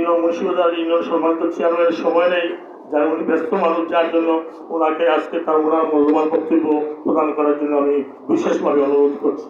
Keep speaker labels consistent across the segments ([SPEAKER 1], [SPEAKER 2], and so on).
[SPEAKER 1] Union Munshibazar union সম্মানিত চেয়ারম্যানের সময় নেই, যার উনি ব্যস্ত মানুষ, যার জন্য ওনাকে আজকে তার ওনার মূল্যবান বক্তব্য প্রদান করার জন্য আমি বিশেষভাবে অনুরোধ করছি।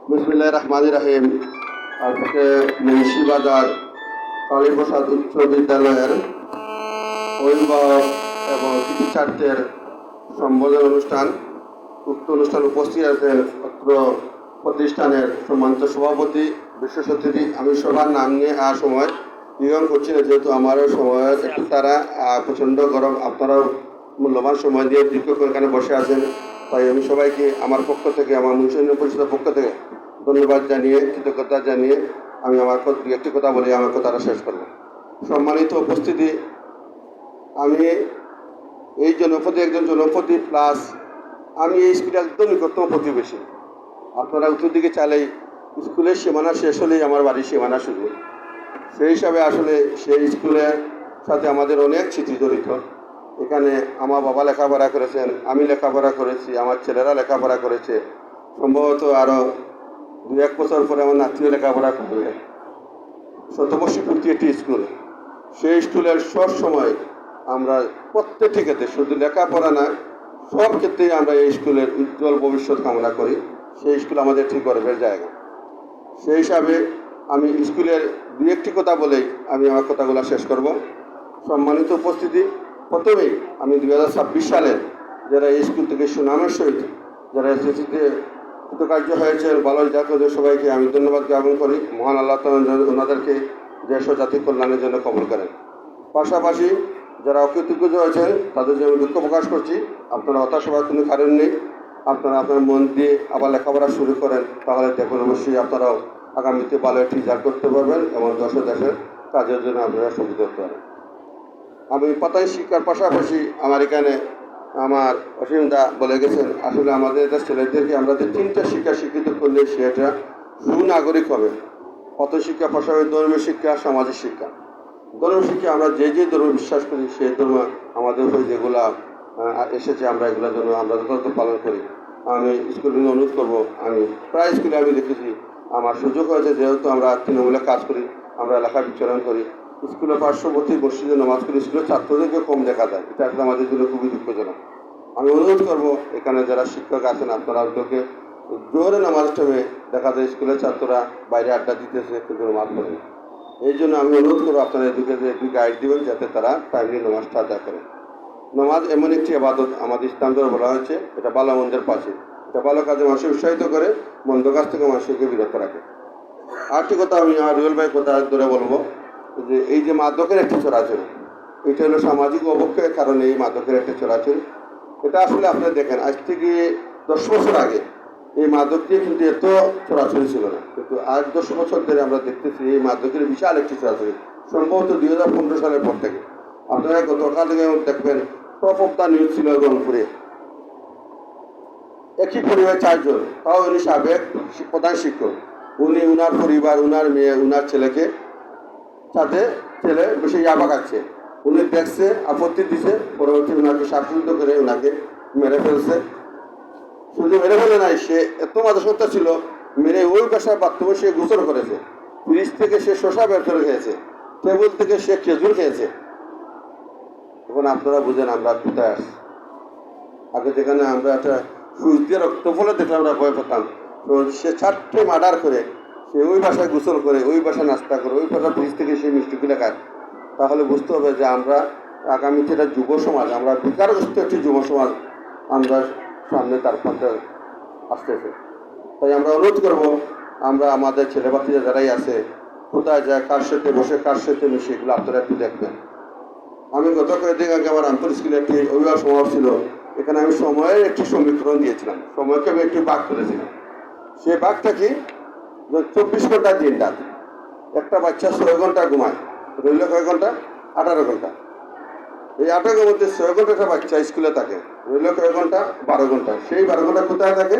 [SPEAKER 2] বিসমিল্লাহির রহমানির রহিম। আজকে মুন্সিবাজার কালীপ্রসাদ উচ্চ বিদ্যালয়ের অভিভাবক এবং টিচারদের সম্বোধন অনুষ্ঠান, উক্ত অনুষ্ঠান উপস্থিত আছেন অত্র প্রতিষ্ঠানের সম্মানিত সভাপতি, বিশেষ অতিথি। আমি সবার নাম নিয়ে সময় নিয়ম করছি না, যেহেতু আমারও সময়ের একটু তারা প্রচণ্ড গরম, আপনারাও মূল্যবান সময় দিয়ে দীর্ঘক্ষণ এখানে বসে আছেন, তাই আমি সবাইকে আমার পক্ষ থেকে, আমার মুন্সিগঞ্জ পরিষদের পক্ষ থেকে ধন্যবাদ জানিয়ে, কৃতজ্ঞতা জানিয়ে আমি আমার একটি কথা বলে আমার কথাটা শেষ করব। সম্মানিত উপস্থিতি, আমি এই জনপদে একজন জনপতি প্লাস আমি এই স্কুলে একদম নিকটতম প্রতিবেশী। আপনারা উত্তর দিকে চাইলেই স্কুলের সীমানা শেষ হলেই আমার বাড়ির সীমানা শুরু। সেই হিসাবে আসলে সেই স্কুলের সাথে আমাদের অনেক স্মৃতি জড়িত। এখানে আমার বাবা লেখাপড়া করেছেন, আমি লেখাপড়া করেছি, আমার ছেলেরা লেখাপড়া করেছে, সম্ভবত আরও 2-1 বছর পরে আমার নাতিও লেখাপড়া করবে। শতবর্ষী পূর্তি একটি স্কুল, সেই স্কুলের সব সময় আমরা প্রত্যেকটি ক্ষেত্রে, শুধু লেখাপড়া না, সব ক্ষেত্রেই আমরা এই স্কুলের উজ্জ্বল ভবিষ্যৎ কামনা করি। সেই স্কুল আমাদের ঠিক গর্বের জায়গা। সেই হিসাবে আমি স্কুলের 2-1টি কথা বলেই আমি আমার কথাগুলো শেষ করব। সম্মানিত উপস্থিতি, প্রথমেই আমি 2026 সালে যারা এই স্কুল থেকে সুনামের সহিত যারা এসএসসিতে কৃতকার্য হয়েছে, ভালো রেজাল্ট করেছে, সবাইকে আমি ধন্যবাদ জ্ঞাপন করি। মহান আল্লাহ তাআলা ওনাদেরকে দেশ ও জাতির কল্যাণের জন্য কবুল করেন। পাশাপাশি যারা অকৃতজ্ঞ হয়েছেন তাদের জন্য দুঃখ প্রকাশ করছি। আপনারা হতাশ হওয়ার কোনো কারণ নেই। আপনারা আপনার মন দিয়ে আবার লেখাপড়া শুরু করেন, তাহলে দেখুন অবশ্যই আপনারাও আগামীতে ভালো একটি রেজাল্ট করতে পারবেন এবং দেশের কাজের জন্য আপনারা সুবিধা করতে পারেন। আমি পাতাই শিক্ষার পাশাপাশি আমার এখানে আমার অসীমদা বলে গেছেন, আসলে আমাদের এটা ছেলেদেরকে আমরা যে 3টা শিক্ষা শিক্ষিত করলে সেটা সুনাগরিক হবে। পাতাই শিক্ষা পাশাপাশি ধর্মীয় শিক্ষা, সামাজিক শিক্ষা। ধর্ম শিক্ষা আমরা যে ধর্ম বিশ্বাস করি সেই ধর্ম আমাদের উপরে যেগুলো এসেছে আমরা এগুলোর জন্য আমরা যথাযথ পালন করি। আমি স্কুলে অনুরোধ করবো, আমি প্রায় স্কুলে আমি দেখেছি, আমার সুযোগ হয়েছে, যেহেতু আমরা তৃণমূলে কাজ করি, আমরা এলাকা বিচরণ করি, স্কুলের পার্শ্ববর্তী মসজিদে নামাজ করি, স্কুলের ছাত্রদেরকে কম দেখা যায়। এটা আসলে আমাদের জন্য খুবই দুঃখজনক। আমি অনুরোধ করবো, এখানে যারা শিক্ষক আছেন আপনারা ওদেরকে জোরে নামাজ টাইমে দেখা যায় স্কুলের ছাত্ররা বাইরে আড্ডা দিতেছে, কিন্তু নামাজ পড়ে না। এই জন্য আমি অনুরোধ করবো আপনারা এদিকে একটু গাইড দেবেন, যাতে তারা টাইমলি নামাজটা আদায় করে। নামাজ এমন একটি ইবাদত, আমাদের ইসলাম ধর্মে বলা হয়েছে, এটা ভালো মন্দের পাশে, এটা ভালো কাজে মানুষকে উৎসাহিত করে, মন্দ কাজ থেকে মানুষকে বিরত রাখে। আরেকটি কথা আমি রুয়েল ভাই কথা ধরে বলবো, যে এই যে মাদকের একটি চোরাচুরি, এটা হলো সামাজিক অবক্ষয়ের কারণে এই মাদকের একটি চোরাচুরি। এটা আসলে আপনারা দেখেন, আজ থেকে 10 বছর আগে এই মাদকটি কিন্তু এত চোরাচুরি ছিল না, কিন্তু আজ 10 বছর ধরে আমরা দেখতেছি এই মাদকের বিশাল একটি চোরাচুরি, সম্ভবত 2015 সালের পর থেকে। আপনারা গতকাল থেকে দেখবেন টপ অফ দ্য নিউজ ছিল রংপুরে, একই পরিবার 4 জন, তাও উনি সাবেক প্রধান শিক্ষক, উনি উনার পরিবার, উনার মেয়ে, উনার ছেলেকে সাথে ছেলে বেশি ইয়াবা খাচ্ছে, উনি দেখছে, আপত্তি দিছে, পরবর্তী উনাকে শ্বাসরুদ্ধ করে উনাকে মেরে ফেলছে। শুধু মেরে ফেলে নাই, সে এত মাদকাসক্ত ছিল, মেরে ওই বাসার বাথরুমে সে গোসল করেছে, ফ্রিজ থেকে সে শসা বের করে খেয়েছে, টেবিল থেকে সে খেজুর খেয়েছে। এখন আপনারা বুঝেন আমরা কোথায় আসি। আগে যেখানে আমরা একটা সুইচ দিয়ে রক্ত ফলে দেখলে আমরা ভয় পেতাম, তো সে 4টে মার্ডার করে সে ওই বাসায় গোসল করে, ওই বাসায় নাস্তা করে, ওই বাসার ফ্রিজ থেকে সে মিষ্টিগুলো খায়। তাহলে বুঝতে হবে যে আমরা আগামীতে একটা যুব সমাজ, আমরা বিকারগ্রস্ত একটি যুব সমাজ আমরা সামনে তার পথে আসতেছে। তাই আমরা অনুরোধ করবো, আমরা আমাদের ছেলেবাচ্চারা যারাই আছে, কোথায় যায়, কার সাথে বসে, কার সাথে মিশে, এগুলো আপনারা একটু দেখবেন। আমি গত কয়েকদিন আগে আমার আন্তর স্কুলে একটি অভিভাবক সমাবেশ ছিল, এখানে আমি সময়ের একটি সমীকরণ দিয়েছিলাম, সময়কে আমি একটি ভাগ করেছিলাম। সেই ভাগটা কি, 24 ঘন্টা দিন রাত, একটা বাচ্চা 6 ঘন্টা ঘুমায়, রইল কয়েক ঘন্টা, 18 ঘন্টা। এই 18 মধ্যে 6 ঘন্টা একটা বাচ্চা স্কুলে থাকে, রইল কয়েক ঘন্টা, 12 ঘন্টা। সেই 12 ঘন্টা কোথায় থাকে?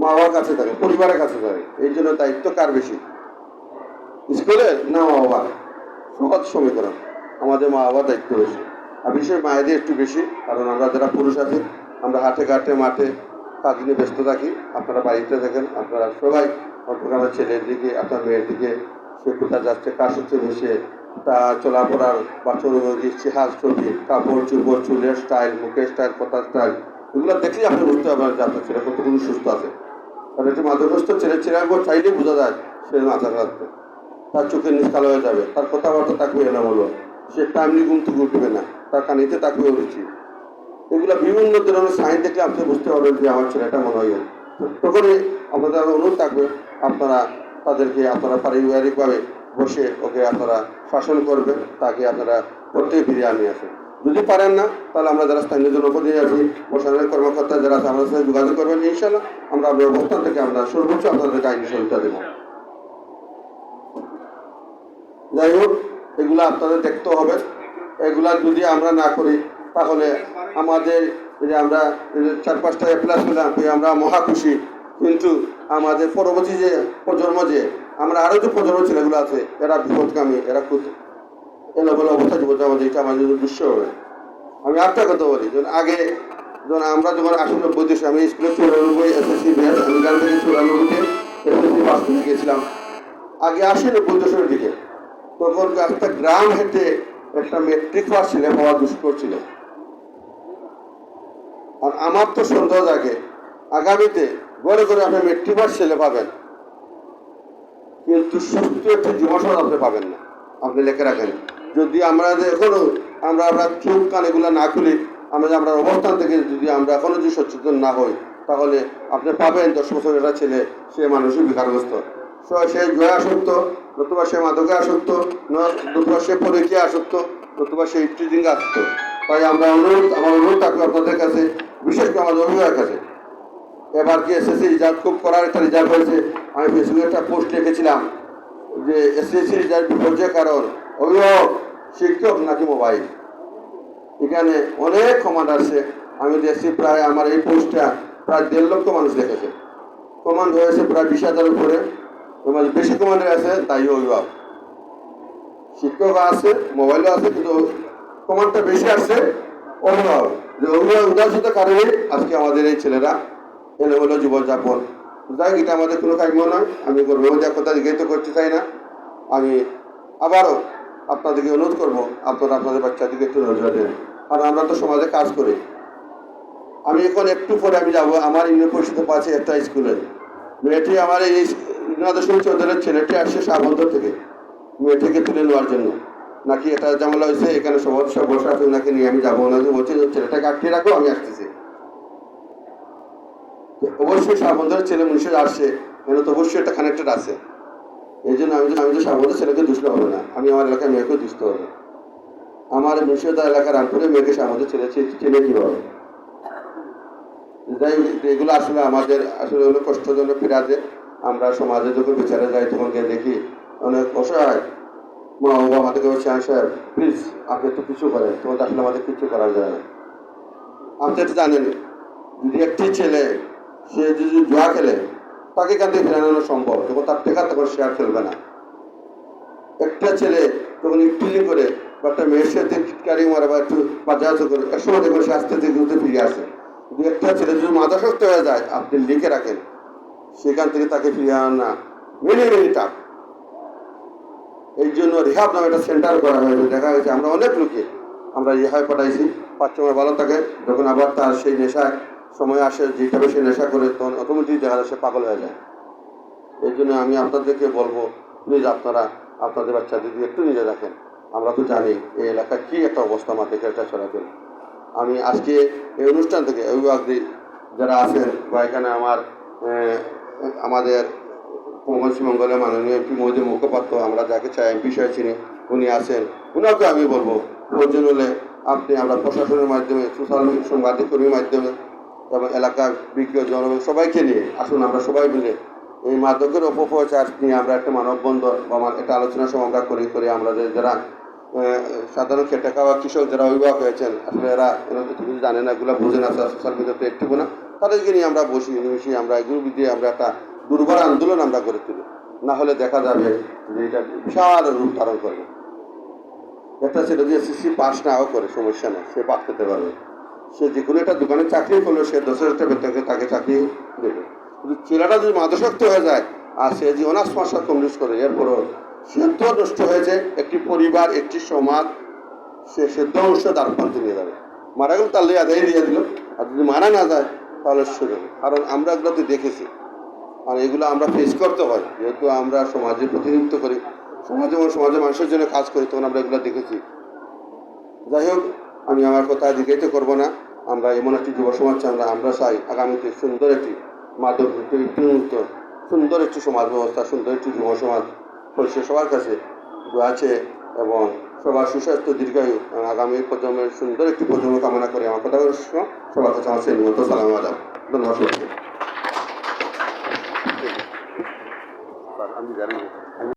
[SPEAKER 2] মা বাবার কাছে থাকে, পরিবারের কাছে থাকে। এই জন্য দায়িত্ব কার বেশি, স্কুলে না মা বাবা? সহজ সমীকরণ, আমাদের মা বাবার দায়িত্ব বেশি, আর বিশেষ মায়েদের একটু বেশি, কারণ আমরা যারা পুরুষ আছি আমরা হাটে ঘাটে মাঠে কাজ নিয়ে ব্যস্ত থাকি। আপনারা বাড়িতে থাকেন, আপনারা সবাই অন্তত আমার ছেলের দিকে, আপনার মেয়ের দিকে, সে কোথায় যাচ্ছে, কার সাথে বসে, তা চলাফেরার বাচ্চার চেহার ছবি, কাপড় চোপড়, চুলের স্টাইল, মুখের স্টাইল, কথার স্টাইল, এগুলো দেখলেই আপনি বুঝতে পারবেন যে আপনার ছেলে কতটুকু সুস্থ আছে। কারণ একটি মাদকগ্রস্ত ছেলে চাইলেই বোঝা যায় সে মাথা রাখবে, তার চোখের নিচ কালো হয়ে যাবে, তার কথাবার্তা থাকবে এলোমেলো, সে টাইমলি ঘুম থেকে উঠবে না, তার কানিতে থাকবে অরুচি। এগুলো বিভিন্ন ধরনের সাইন দেখলে আপনি বুঝতে পারবেন যে আমার ছেলেটা মনে হয়। তখনই আপনাদের অনুরোধ থাকবে আপনারা তাদেরকে আপনারা পারিবারিকভাবে বসে ওকে আপনারা শাসন করবেন, তাকে আপনারা প্রত্যেকে ফিরিয়ে আনিয়ে আসেন। যদি পারেন না তাহলে আমরা যারা স্থানীয় জনপ্রতিনিধি আছি, প্রশাসনের কর্মকর্তা যারা আছে, আমাদের সাথে যোগাযোগ করবেন। ইনশাআল্লাহ আমরা আপনার অবস্থান থেকে আমরা সর্বোচ্চ আপনাদেরকে আইনি সহায়তা দেব। যাই হোক, এগুলো আপনাদের দেখতে হবে। এগুলা যদি আমরা না করি তাহলে আমাদের যে আমরা 4-5টা প্লাস পেলাম, আমরা মহা খুশি, কিন্তু আমাদের পরবর্তী যে প্রজন্ম, যে আমরা আরও যে প্রজন্ম ছেলেগুলো আছে, এরা বিপদগামী, এরা খুব এলোমেলো অবস্থা জীবন আমাদের, এটা আমাদের দৃশ্য হবে। আমি একটা কথা বলি, যখন আগে যখন আমরা যখন 89 দেশে, আমি স্কুলে 94 SSC ব্যাচ, আমি গান থেকে 94-তে SSC পাস করে গিয়েছিলাম। আগে 80-90 দশকের দিকে তখন একটা গ্রাম হেঁটে একটা মেট্রিক পাস ছেলে পাওয়া দুষ্কর ছিল। আর আমার তো সন্দেহ জাগে আগামীতে ঘরে ঘরে আপনি মেট্রিক পাস ছেলে পাবেন, কিন্তু সুস্থ একটি যুবসমাজ আপনি পাবেন না। আপনি লিখে রাখেন, যদি আমরা এখনো আমরা চোখ কান এগুলো না খুলি, আমরা অবস্থান থেকে যদি আমরা এখনো যদি সচেতন না হই, তাহলে আপনি পাবেন 10 বছরের একটা ছেলে, সে মানসিক বিকারগ্রস্ত, সে জয় আসক্ত, নতুবা সে মাদকে আসক্ত, নতুবা সে পরীক্ষা আসক্ত, নতুবা সে ইফটিজিং আসক্ত। তাই আমার অনুরোধ থাকবে আপনাদের কাছে, বিশেষ করে আমাদের অভিভাবকের কাছে। এবার কি SSC রেজাল্ট খুব করার একটা রেজাল্ট হয়েছে, আমি ফেসবুকে একটা পোস্ট লিখেছিলাম যে SSC রেজাল্ট বিপর্যয় কারণ অভিভাবক, শিক্ষক নাকি মোবাইল। এখানে অনেক কমান্ড আসছে, আমি দেখছি প্রায় আমার এই পোস্টটা প্রায় 1.5 লক্ষ মানুষ দেখেছে। কমান্ড হয়েছে প্রায় 20,000 উপরে, বেশি কমান্ডে আছে তাই অভিভাবক। শিক্ষক আছে, মোবাইলও আছে, কিন্তু কমান্ডটা বেশি আসছে অভিভাবক। যে অভিভাবক উদাসীনতার কারণে আজকে আমাদের এই ছেলেরা এলোমেলো জীবনযাপন। যাই, এটা আমাদের কোনো কাম্য নয়। আমি গর্বের মধ্যে কথা জিজ্ঞাসা করতে চাই না। আমি আবারও আপনাদেরকে অনুরোধ করবো, আপনারা আপনাদের বাচ্চাদেরকে একটু নজর দেন। আর আমরা তো সমাজে কাজ করি। আমি এখন একটু পরে আমি যাবো আমার ইউনিয়ন পরিষদের পাশে একটা স্কুলে। মেয়েটি আমার এই নদর্শন চৌধুরীর ছেলেটি আসছে সাবন্ধ থেকে মেয়েটিকে তুলে নেওয়ার জন্য, নাকি এটা ঝামেলা হয়েছে, এখানে সব বসে আছে, ওনাকে নিয়ে আমি যাবো। ওনাকে বলছি ছেলেটাকে আটকে রাখো, আমি আসতেছি। অবশ্যই সাবন্ধের ছেলে মনুষ্য আসছে, মানে তো অবশ্যই একটা কানেক্টেড আছে। এই জন্য আমি তো সাবন্ধের ছেলেকে দুষলে হবে না, আমি আমার এলাকায় মেয়েকেও দুষতে হবে। আমার মুর্শিদা এলাকার রামপুরে মেয়েকে সাবন্ধের ছেলে চেনে কি হবে। যাই, এগুলো আসলে আমাদের আসলে অনেক কষ্টজনক ফিরাতে। আমরা সমাজে যখন বিচারে যাই তখন গিয়ে দেখি অনেক অসহায় মা বাবা আমাদেরকে বলছে, সাহেব প্লিজ আপনি একটু কিছু করেন, তোমাদের আসলে আমাদের কিছু করা যায় না। আপনি তো জানেন, যদি একটি ছেলে সে যদি জুয়া খেলে, তাকে কাঁদে ফেরানো সম্ভব, যখন তার টেকা তখন সে আর খেলবে না। একটা ছেলে যখন ইফটিজিং করে বা একটা মেয়ের সাথে চিৎকারি মারে বা একটু বাজাজ করে, একসময় দেখবেন সে আস্তে আস্তে ঘুরতে ফিরে আসে। দু একটা ছেলে যদি মাদকাসক্ত হয়ে যায়, আপনি লিখে রাখেন, সেখান থেকে তাকে ফিরিয়ে আনা মেনি টাফ। এই জন্য রিহাব নামে একটা সেন্টার করা হয়েছে। দেখা গেছে আমরা অনেক লোকে আমরা রিহাবে পাঠাইছি, 5 সময় ভালো থাকে, যখন আবার তার সেই নেশায় সময় আসে, যেভাবে সে নেশা করে, তখন অটোমেটিক দেখা যায় সে পাগল হয়ে যায়। এই জন্য আমি আপনাদেরকে বলবো, প্লিজ আপনারা আপনাদের বাচ্চাদের দিয়ে একটু নিজে রাখেন। আমরা তো জানি এই এলাকায় কী একটা অবস্থা আমার দেখে একটা ছড়াতেন। আমি আজকে এই অনুষ্ঠান থেকে অভিভাবকদের যারা আছেন, বা এখানে আমাদের পশ্চিমবঙ্গের মাননীয় এমপি মহোদয় মুখপাত্র, আমরা যাকে চাই এমপি সাহেব চিনি, উনি আছেন, ওনাকে আমি বলবো প্রয়োজন হলে আমরা প্রশাসনের মাধ্যমে, সোশ্যাল সাংবাদিক কর্মীর মাধ্যমে এবং এলাকার বিজ্ঞ জনগণ সবাইকে নিয়ে আসুন, আমরা সবাই মিলে এই মাদকের অপপ্রচার নিয়ে আমরা একটা মানববন্ধন বা একটা আলোচনা সভা আমরা করে আমাদের যারা সাধারণ খেটে খাওয়া কৃষক যারা অভিভাবক হয়েছেন, আসলে এরা কিছু জানে না, এগুলো বোঝে না, সোশ্যাল মিডিয়াতে একটু না, তাদেরকে নিয়ে আমরা মিশিয়ে আমরা এগুলো দিয়ে আমরা একটা দুর্বার আন্দোলন আমরা করে তুলি। না হলে দেখা যাবে যে এটা বিশাল রূপ ধারণ করবে। একটা ছেলে যদি SSC পাস নাও করে সমস্যা নেই, সে পাস করতে পারবে। সে যে কোনো একটা দোকানে চাকরি করলো, সে 10,000 টাকা বেতনে তাকে চাকরি দেবে। কিন্তু ছেলেটা যদি মাদকাসক্ত হয়ে যায় আর সে যে অনার্স মাস্টার কমপ্লিট করে, এরপরও সে তো নষ্ট হয়েছে, একটি পরিবার, একটি সমাজ সে ধ্বংস দ্বার প্রান্তে নিয়ে যাবে। মারা গেল তাহলে আদায় দিয়ে দিল, আর যদি মারা না যায় তাহলে সে যাবে। কারণ আমরা এগুলোতে দেখেছি, আর এগুলো আমরা ফেস করতে হয়, যেহেতু আমরা সমাজে প্রতিনিধিত্ব করি, সমাজে মানুষের জন্য কাজ করি, তখন আমরা এগুলো দেখেছি। যাই হোক, আমি আমার কথা দীর্ঘায়িত করবো না। আমরা এমন একটি যুব সমাজ চাই, আমরা চাই আগামীতে সুন্দর একটি মাদক মুক্ত সুন্দর একটি সমাজ ব্যবস্থা, সুন্দর একটি যুব সমাজ হয়েছে। সবার কাছে আছে এবং সবার সুস্বাস্থ্য দীর্ঘায়ু, আগামী প্রজন্মের সুন্দর একটি প্রজন্ম কামনা করে আমার কথা সবার কাছে আমার সেই নিমন্ত্রণ সালাম আদাব। ধন্যবাদ। আমি জানি